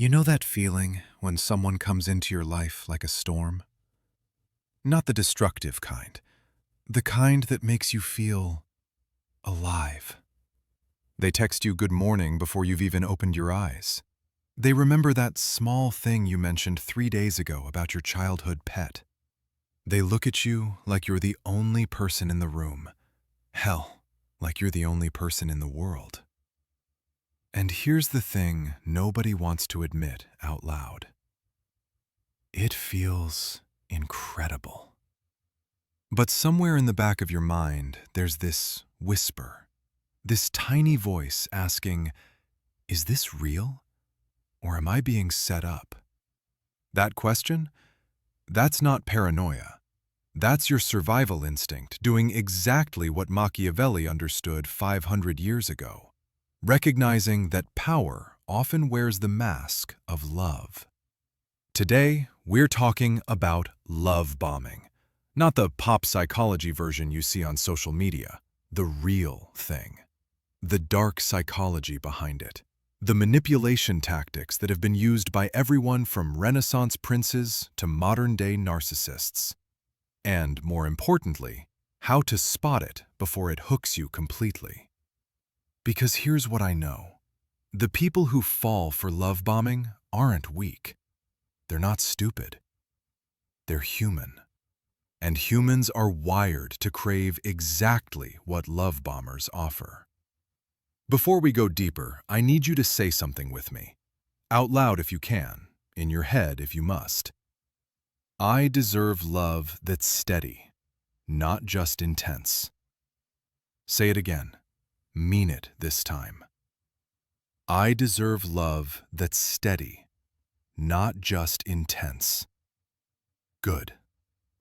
You know that feeling when someone comes into your life like a storm? Not the destructive kind, the kind that makes you feel alive. They text you good morning before you've even opened your eyes. They remember that small thing you mentioned 3 days ago about your childhood pet. They look at you like you're the only person in the room. Hell, like you're the only person in the world. And here's the thing nobody wants to admit out loud. It feels incredible. But somewhere in the back of your mind, there's this whisper, this tiny voice asking, is this real? Or am I being set up? That question? That's not paranoia. That's your survival instinct doing exactly what Machiavelli understood 500 years ago, recognizing that power often wears the mask of love. Today, we're talking about love bombing, not the pop psychology version you see on social media, the real thing, the dark psychology behind it, the manipulation tactics that have been used by everyone from Renaissance princes to modern-day narcissists. And, more importantly, how to spot it before it hooks you completely. Because here's what I know. The people who fall for love bombing aren't weak. They're not stupid. They're human. And humans are wired to crave exactly what love bombers offer. Before we go deeper, I need you to say something with me. Out loud if you can, in your head if you must. I deserve love that's steady, not just intense. Say it again. Mean it this time. I deserve love that's steady, not just intense. Good.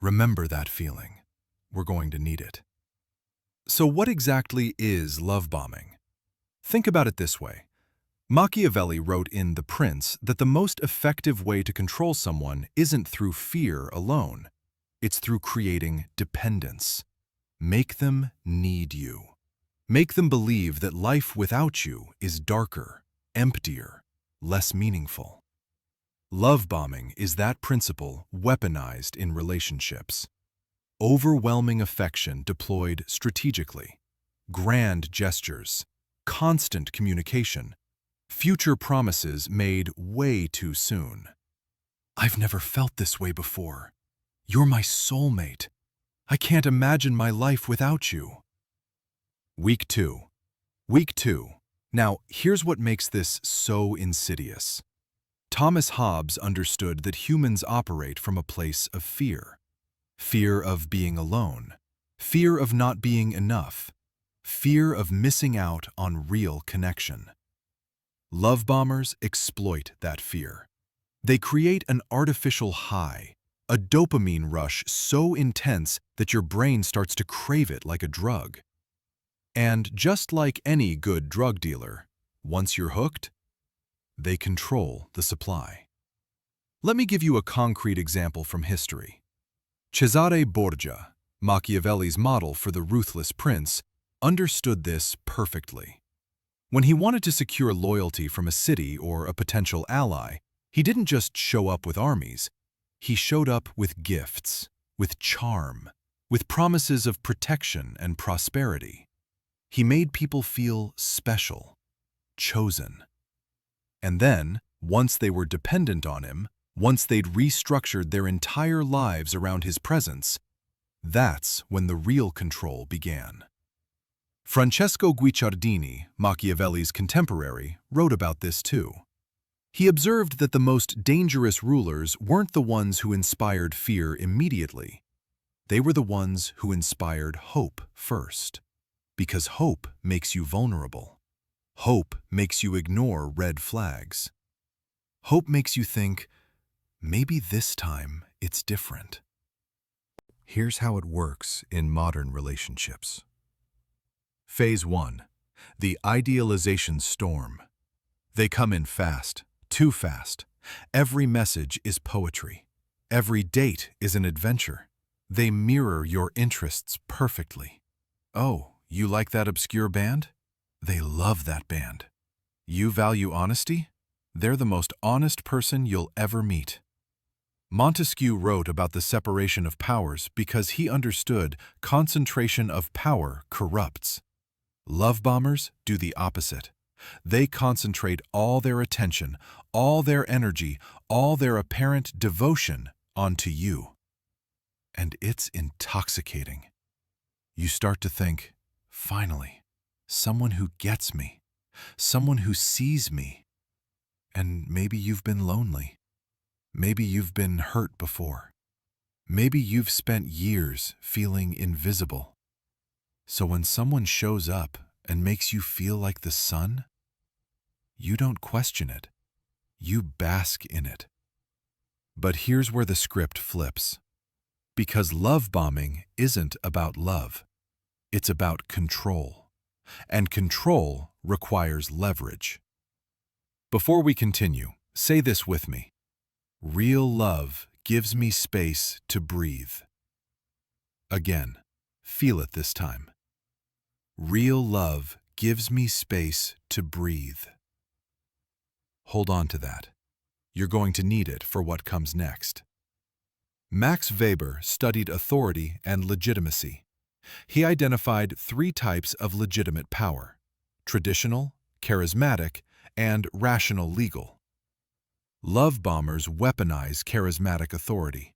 Remember that feeling. We're going to need it. So what exactly is love bombing? Think about it this way. Machiavelli wrote in The Prince that the most effective way to control someone isn't through fear alone. It's through creating dependence. Make them need you. Make them believe that life without you is darker, emptier, less meaningful. Love bombing is that principle weaponized in relationships. Overwhelming affection deployed strategically. Grand gestures. Constant communication. Future promises made way too soon. I've never felt this way before. You're my soulmate. I can't imagine my life without you. Week 2. Week 2. Now, here's what makes this so insidious. Thomas Hobbes understood that humans operate from a place of fear. Fear of being alone. Fear of not being enough. Fear of missing out on real connection. Love bombers exploit that fear. They create an artificial high, a dopamine rush so intense that your brain starts to crave it like a drug. And just like any good drug dealer, once you're hooked, they control the supply. Let me give you a concrete example from history. Cesare Borgia, Machiavelli's model for the ruthless prince, understood this perfectly. When he wanted to secure loyalty from a city or a potential ally, he didn't just show up with armies. He showed up with gifts, with charm, with promises of protection and prosperity. He made people feel special, chosen. And then, once they were dependent on him, once they'd restructured their entire lives around his presence, that's when the real control began. Francesco Guicciardini, Machiavelli's contemporary, wrote about this too. He observed that the most dangerous rulers weren't the ones who inspired fear immediately. They were the ones who inspired hope first. Because hope makes you vulnerable. Hope makes you ignore red flags. Hope makes you think, maybe this time it's different. Here's how it works in modern relationships. Phase 1. The idealization storm. They come in fast, too fast. Every message is poetry. Every date is an adventure. They mirror your interests perfectly. Oh, you like that obscure band? They love that band. You value honesty? They're the most honest person you'll ever meet. Montesquieu wrote about the separation of powers because he understood concentration of power corrupts. Love bombers do the opposite. They concentrate all their attention, all their energy, all their apparent devotion onto you. And it's intoxicating. You start to think, finally, someone who gets me, someone who sees me. And maybe you've been lonely. Maybe you've been hurt before. Maybe you've spent years feeling invisible. So when someone shows up and makes you feel like the sun, you don't question it. You bask in it. But here's where the script flips. Because love bombing isn't about love. It's about control. And control requires leverage. Before we continue, say this with me. Real love gives me space to breathe. Again, feel it this time. Real love gives me space to breathe. Hold on to that. You're going to need it for what comes next. Max Weber studied authority and legitimacy. He identified 3 types of legitimate power: traditional, charismatic, and rational legal. Love bombers weaponize charismatic authority.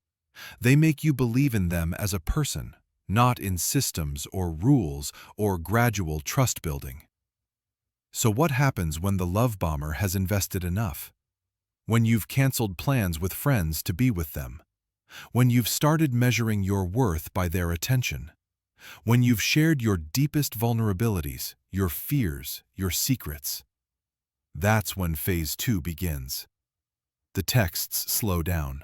They make you believe in them as a person, not in systems or rules or gradual trust building. So what happens when the love bomber has invested enough? When you've canceled plans with friends to be with them? When you've started measuring your worth by their attention? When you've shared your deepest vulnerabilities, your fears, your secrets? That's when phase 2 begins. The texts slow down.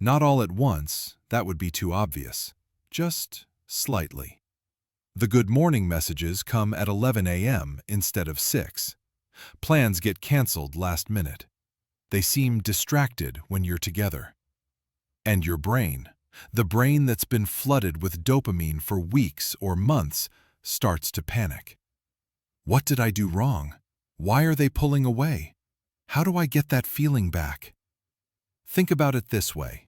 Not all at once, that would be too obvious. Just slightly. The good morning messages come at 11 a.m. instead of 6. Plans get canceled last minute. They seem distracted when you're together. And your brain, the brain that's been flooded with dopamine for weeks or months, starts to panic. What did I do wrong? Why are they pulling away? How do I get that feeling back? Think about it this way.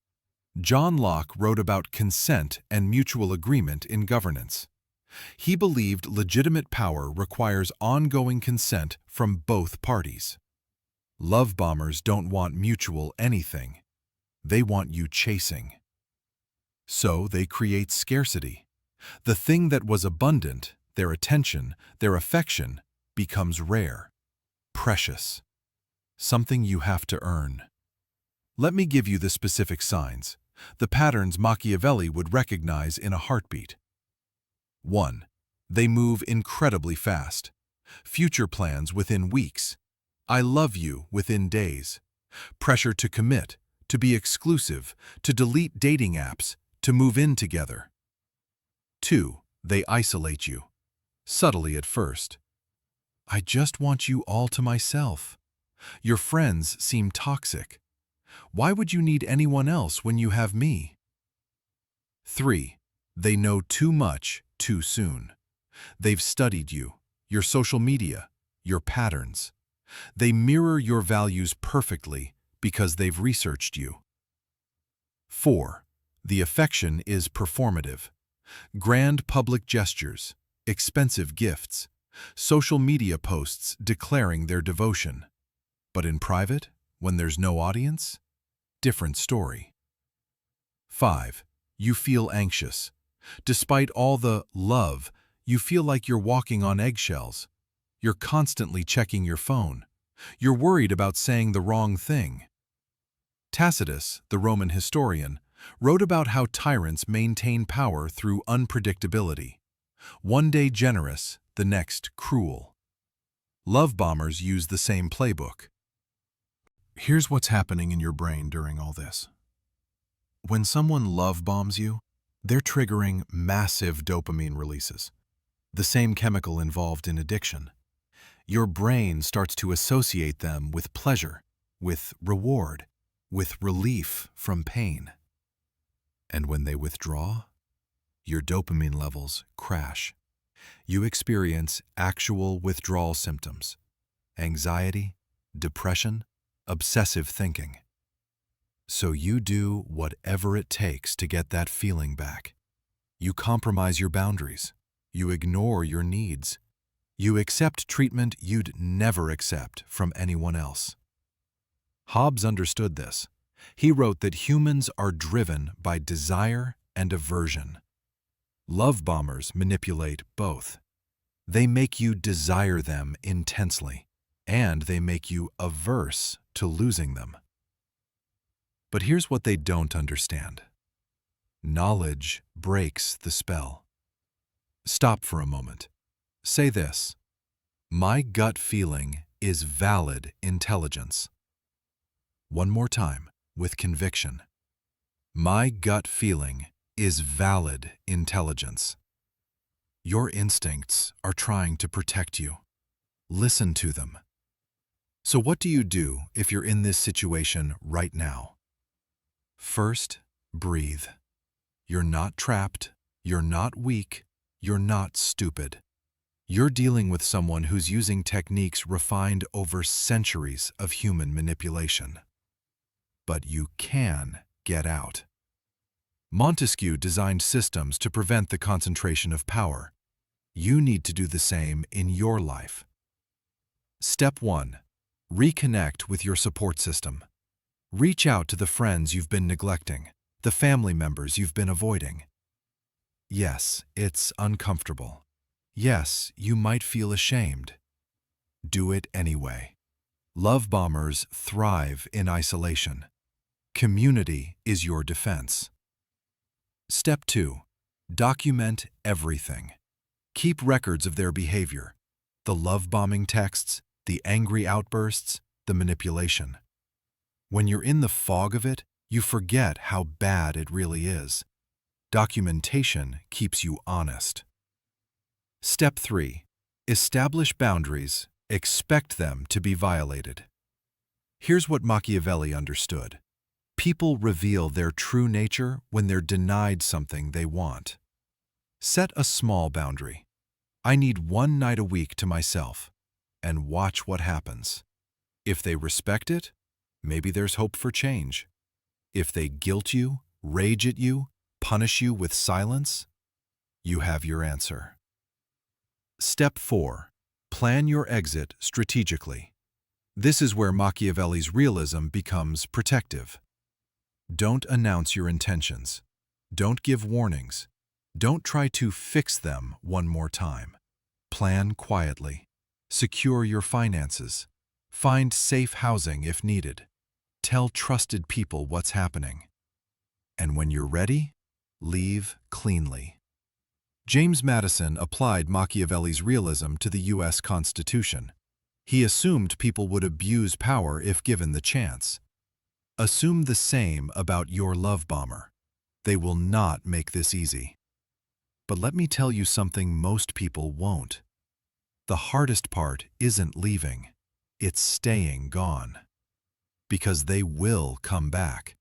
John Locke wrote about consent and mutual agreement in governance. He believed legitimate power requires ongoing consent from both parties. Love bombers don't want mutual anything. They want you chasing. So they create scarcity. The thing that was abundant, their attention, their affection, becomes rare, precious, something you have to earn. Let me give you the specific signs, the patterns Machiavelli would recognize in a heartbeat. 1. They move incredibly fast. Future plans within weeks. I love you within days. Pressure to commit, to be exclusive, to delete dating apps, to move in together. 2. They isolate you. Subtly at first. I just want you all to myself. Your friends seem toxic. Why would you need anyone else when you have me? 3. They know too much too soon. They've studied you, your social media, your patterns. They mirror your values perfectly because they've researched you. 4. The affection is performative. Grand public gestures, expensive gifts, social media posts declaring their devotion. But in private, when there's no audience, different story. 5. You feel anxious. Despite all the love, you feel like you're walking on eggshells. You're constantly checking your phone. You're worried about saying the wrong thing. Tacitus, the Roman historian, wrote about how tyrants maintain power through unpredictability. One day generous, the next cruel. Love bombers use the same playbook. Here's what's happening in your brain during all this. When someone love bombs you, they're triggering massive dopamine releases, the same chemical involved in addiction. Your brain starts to associate them with pleasure, with reward, with relief from pain. And when they withdraw, your dopamine levels crash. You experience actual withdrawal symptoms, anxiety, depression, obsessive thinking. So you do whatever it takes to get that feeling back. You compromise your boundaries. You ignore your needs. You accept treatment you'd never accept from anyone else. Hobbes understood this. He wrote that humans are driven by desire and aversion. Love bombers manipulate both. They make you desire them intensely, and they make you averse to losing them. But here's what they don't understand. Knowledge breaks the spell. Stop for a moment. Say this: my gut feeling is valid intelligence. One more time, with conviction. My gut feeling is valid intelligence. Your instincts are trying to protect you. Listen to them. So what do you do if you're in this situation right now? First, breathe. You're not trapped. You're not weak. You're not stupid. You're dealing with someone who's using techniques refined over centuries of human manipulation. But you can get out. Montesquieu designed systems to prevent the concentration of power. You need to do the same in your life. Step 1. Reconnect with your support system. Reach out to the friends you've been neglecting, the family members you've been avoiding. Yes, it's uncomfortable. Yes, you might feel ashamed. Do it anyway. Love bombers thrive in isolation. Community is your defense. Step 2. Document everything. Keep records of their behavior. The love-bombing texts, the angry outbursts, the manipulation. When you're in the fog of it, you forget how bad it really is. Documentation keeps you honest. Step 3. Establish boundaries. Expect them to be violated. Here's what Machiavelli understood. People reveal their true nature when they're denied something they want. Set a small boundary. I need 1 night a week to myself, and watch what happens. If they respect it, maybe there's hope for change. If they guilt you, rage at you, punish you with silence, you have your answer. Step 4. Plan your exit strategically. This is where Machiavelli's realism becomes protective. Don't announce your intentions. Don't give warnings. Don't try to fix them one more time. Plan quietly. Secure your finances. Find safe housing if needed. Tell trusted people what's happening. And when you're ready, leave cleanly. James Madison applied Machiavelli's realism to the U.S. Constitution. He assumed people would abuse power if given the chance. Assume the same about your love bomber. They will not make this easy. But let me tell you something most people won't. The hardest part isn't leaving, it's staying gone. Because they will come back.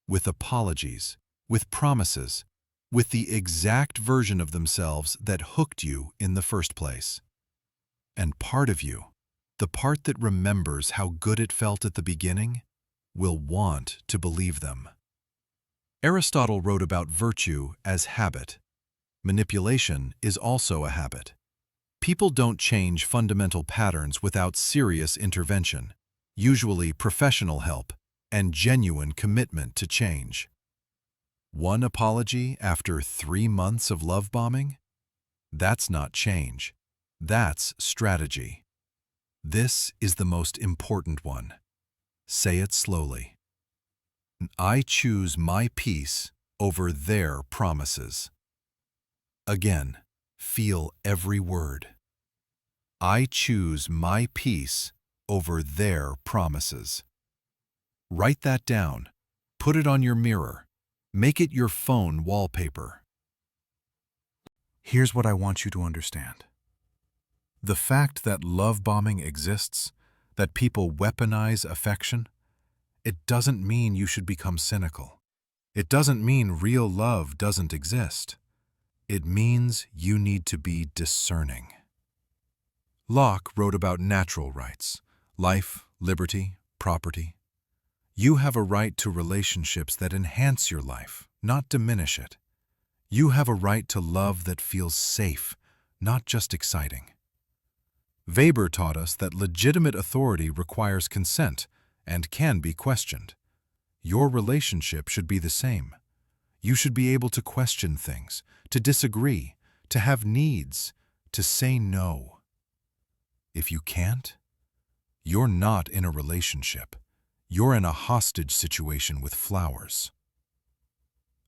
With apologies, with promises, with the exact version of themselves that hooked you in the first place. And part of you, the part that remembers how good it felt at the beginning, will want to believe them. Aristotle wrote about virtue as habit. Manipulation is also a habit. People don't change fundamental patterns without serious intervention, usually professional help, and genuine commitment to change. 1 apology after 3 months of love bombing? That's not change. That's strategy. This is the most important one. Say it slowly. I choose my peace over their promises. Again, feel every word. I choose my peace over their promises. Write that down. Put it on your mirror. Make it your phone wallpaper. Here's what I want you to understand. The fact that love bombing exists, that people weaponize affection, it doesn't mean you should become cynical. It doesn't mean real love doesn't exist. It means you need to be discerning. Locke wrote about natural rights, life, liberty, property. You have a right to relationships that enhance your life, not diminish it. You have a right to love that feels safe, not just exciting. Weber taught us that legitimate authority requires consent and can be questioned. Your relationship should be the same. You should be able to question things, to disagree, to have needs, to say no. If you can't, you're not in a relationship. You're in a hostage situation with flowers.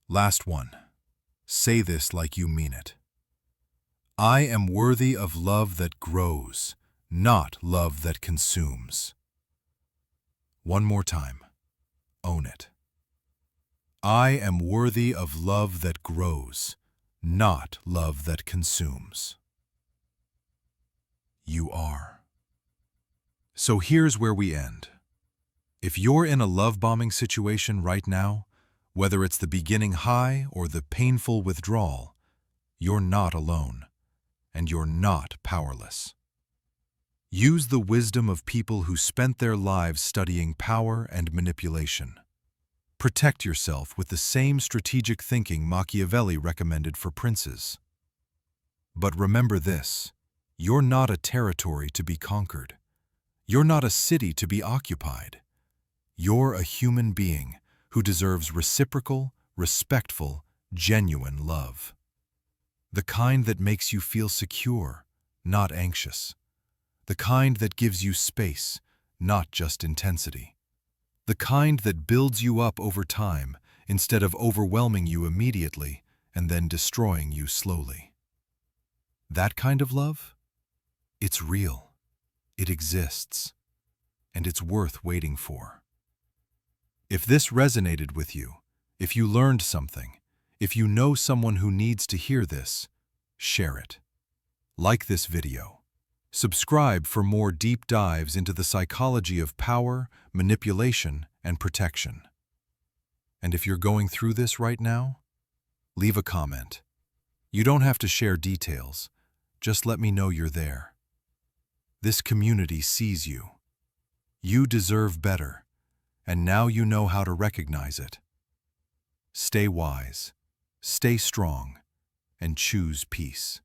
Last one. Say this like you mean it. I am worthy of love that grows, not love that consumes. One more time. Own it. I am worthy of love that grows, not love that consumes. You are. So here's where we end. If you're in a love-bombing situation right now, whether it's the beginning high or the painful withdrawal, you're not alone, and you're not powerless. Use the wisdom of people who spent their lives studying power and manipulation. Protect yourself with the same strategic thinking Machiavelli recommended for princes. But remember this, you're not a territory to be conquered. You're not a city to be occupied. You're a human being who deserves reciprocal, respectful, genuine love. The kind that makes you feel secure, not anxious. The kind that gives you space, not just intensity. The kind that builds you up over time instead of overwhelming you immediately and then destroying you slowly. That kind of love? It's real. It exists. And it's worth waiting for. If this resonated with you, if you learned something, if you know someone who needs to hear this, share it. Like this video. Subscribe for more deep dives into the psychology of power, manipulation, and protection. And if you're going through this right now, leave a comment. You don't have to share details. Just let me know you're there. This community sees you. You deserve better, and now you know how to recognize it. Stay wise, stay strong, and choose peace.